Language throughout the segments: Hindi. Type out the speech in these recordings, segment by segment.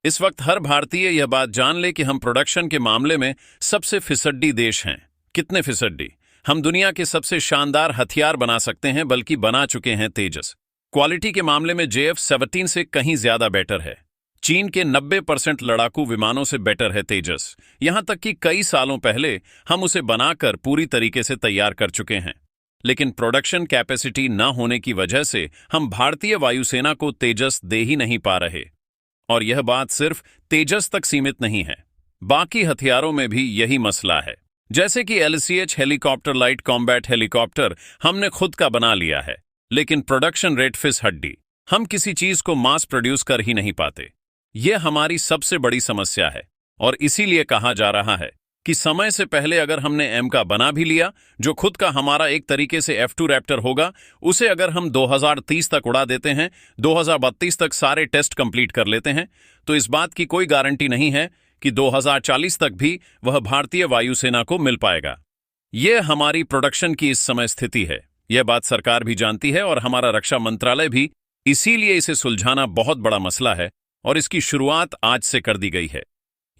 इस वक्त हर भारतीय यह बात जान ले कि हम प्रोडक्शन के मामले में सबसे फिसड्डी देश हैं। कितने फिसड्डी? हम दुनिया के सबसे शानदार हथियार बना सकते हैं, बल्कि बना चुके हैं तेजस। क्वालिटी के मामले में JF-17 से कहीं ज्यादा बेटर है। चीन के 90% लड़ाकू विमानों से बेटर है तेजस। यहां तक कि कई सालों पहले हम उसे बनाकर पूरी तरीके से तैयार कर चुके हैं। लेकिन प्रोडक्शन कैपेसिटी न होने की वजह से हम भारतीय वायुसेना को तेजस दे ही नहीं पा रहे। और यह बात सिर्फ तेजस तक सीमित नहीं है, बाकी हथियारों में भी यही मसला है। जैसे कि LCH helicopter light combat helicopter हमने खुद का बना लिया है, लेकिन प्रोडक्शन रेट फिस हड्डी। हम किसी चीज को मास प्रोड्यूस कर ही नहीं पाते। यह हमारी सबसे बड़ी समस्या है, और इसीलिए कहा जा रहा है कि समय से पहले अगर हमने M का बना भी लिया, जो खुद का हमारा एक तरीके से F2 रैप्टर होगा, उसे अगर हम 2030 तक उड़ा देते हैं, 2032 तक सारे टेस्ट कंप्लीट कर लेते हैं, तो इस बात की कोई गारंटी नहीं है कि 2040 तक भी वह भारतीय वायुसेना को मिल पाएगा। यह हमारी प्रोडक्शन की इस समय स्थिति है। यह बात सरकार भी जानती है और हमारा रक्षा मंत्रालय भी। इसीलिए इसे सुलझाना बहुत बड़ा मसला है, और इसकी शुरुआत आज से कर दी गई है।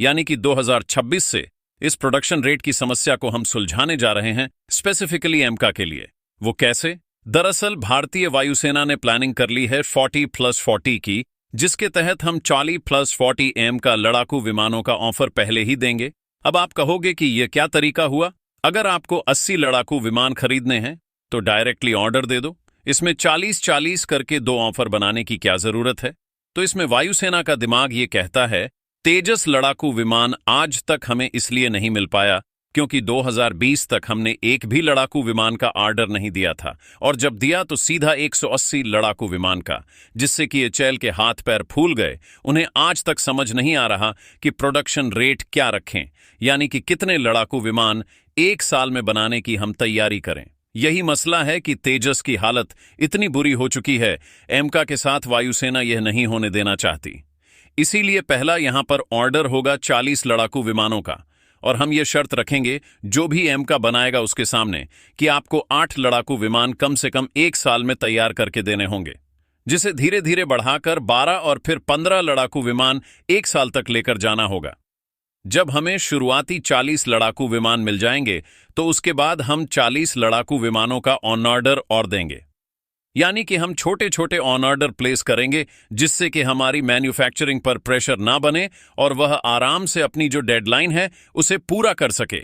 यानी कि 2026 से इस प्रोडक्शन रेट की समस्या को हम सुलझाने जा रहे हैं, स्पेसिफिकली एमका के लिए। वो कैसे? दरअसल भारतीय वायुसेना ने प्लानिंग कर ली है 40+40 की, जिसके तहत हम 40+40 एम का लड़ाकू विमानों का ऑफर पहले ही देंगे। अब आप कहोगे कि यह क्या तरीका हुआ? अगर आपको 80 लड़ाकू विमान खरीदने हैं तो डायरेक्टली ऑर्डर दे दो। इसमें 40-40 करके 2 ऑफर बनाने की क्या जरूरत है? तो इसमें वायुसेना का दिमाग ये कहता है, तेजस लड़ाकू विमान आज तक हमें इसलिए नहीं मिल पाया क्योंकि 2020 तक हमने एक भी लड़ाकू विमान का ऑर्डर नहीं दिया था, और जब दिया तो सीधा 180 लड़ाकू विमान का, जिससे कि एचएएल के हाथ पैर फूल गए। उन्हें आज तक समझ नहीं आ रहा कि प्रोडक्शन रेट क्या रखें, यानी कि कितने लड़ाकू विमान 1 साल में बनाने की हम तैयारी करें। यही मसला है कि तेजस की हालत इतनी बुरी हो चुकी है, एमका के साथ वायुसेना यह नहीं होने देना चाहती। इसीलिए पहला यहां पर ऑर्डर होगा 40 लड़ाकू विमानों का, और हम ये शर्त रखेंगे जो भी एमका बनाएगा उसके सामने कि आपको 8 लड़ाकू विमान कम से कम 1 साल में तैयार करके देने होंगे, जिसे धीरे धीरे बढ़ाकर 12 और फिर 15 लड़ाकू विमान 1 साल तक लेकर जाना होगा। जब हमें शुरुआती 40 लड़ाकू विमान मिल जाएंगे तो उसके बाद हम 40 लड़ाकू विमानों का ऑन ऑर्डर और देंगे, यानी कि हम छोटे छोटे ऑन ऑर्डर प्लेस करेंगे, जिससे कि हमारी मैन्युफैक्चरिंग पर प्रेशर ना बने और वह आराम से अपनी जो डेडलाइन है उसे पूरा कर सके।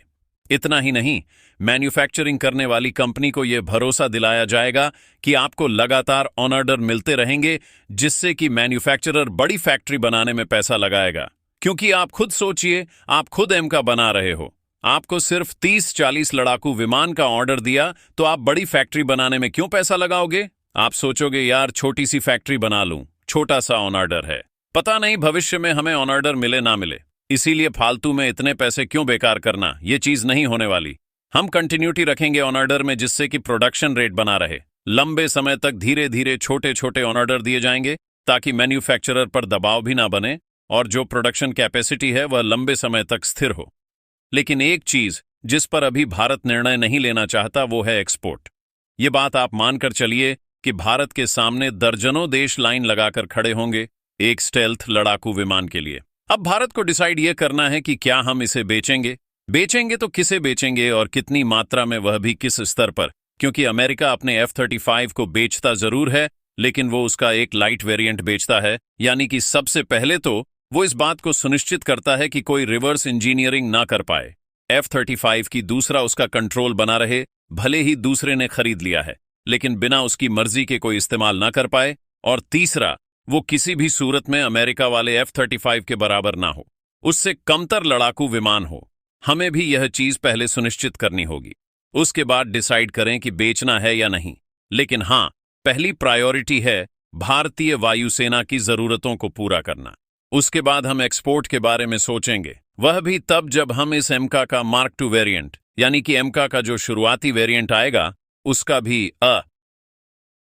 इतना ही नहीं, मैन्युफैक्चरिंग करने वाली कंपनी को यह भरोसा दिलाया जाएगा कि आपको लगातार ऑन ऑर्डर मिलते रहेंगे, जिससे कि मैन्युफैक्चरर बड़ी फैक्ट्री बनाने में पैसा लगाएगा। क्योंकि आप खुद सोचिए, आप खुद एमका बना रहे हो, आपको सिर्फ 30-40 लड़ाकू विमान का ऑर्डर दिया, तो आप बड़ी फैक्ट्री बनाने में क्यों पैसा लगाओगे? आप सोचोगे यार छोटी सी फैक्ट्री बना लूं, छोटा सा ऑन ऑर्डर है, पता नहीं भविष्य में हमें ऑन ऑर्डर मिले ना मिले, इसीलिए फालतू में इतने पैसे क्यों बेकार करना। ये चीज नहीं होने वाली। हम कंटिन्यूटी रखेंगे ऑन ऑर्डर में, जिससे कि प्रोडक्शन रेट बना रहे। लंबे समय तक धीरे धीरे छोटे छोटे ऑन ऑर्डर दिए जाएंगे, ताकि मैन्युफैक्चरर पर दबाव भी ना बने और जो प्रोडक्शन कैपेसिटी है वह लंबे समय तक स्थिर हो। लेकिन एक चीज जिस पर अभी भारत निर्णय नहीं लेना चाहता वो है एक्सपोर्ट। ये बात आप मानकर चलिए कि भारत के सामने दर्जनों देश लाइन लगाकर खड़े होंगे एक स्टेल्थ लड़ाकू विमान के लिए। अब भारत को डिसाइड ये करना है कि क्या हम इसे बेचेंगे तो किसे बेचेंगे और कितनी मात्रा में, वह भी किस स्तर पर। क्योंकि अमेरिका अपने F-35 को बेचता जरूर है, लेकिन वो उसका एक लाइट वेरिएंट बेचता है, यानी कि सबसे पहले तो वो इस बात को सुनिश्चित करता है कि कोई रिवर्स इंजीनियरिंग ना कर पाए। F-35 की दूसरा उसका कंट्रोल बना रहे, भले ही दूसरे ने खरीद लिया है, लेकिन बिना उसकी मर्जी के कोई इस्तेमाल ना कर पाए। और तीसरा, वो किसी भी सूरत में अमेरिका वाले F-35 के बराबर ना हो, उससे कमतर लड़ाकू विमान हो। हमें भी यह चीज पहले सुनिश्चित करनी होगी, उसके बाद डिसाइड करें कि बेचना है या नहीं। लेकिन हां, पहली प्रायोरिटी है भारतीय वायुसेना की जरूरतों को पूरा करना। उसके बाद हम एक्सपोर्ट के बारे में सोचेंगे, वह भी तब जब हम इस एमका का Mark II वेरिएंट, यानी कि एमका का जो शुरुआती वेरिएंट आएगा, उसका भी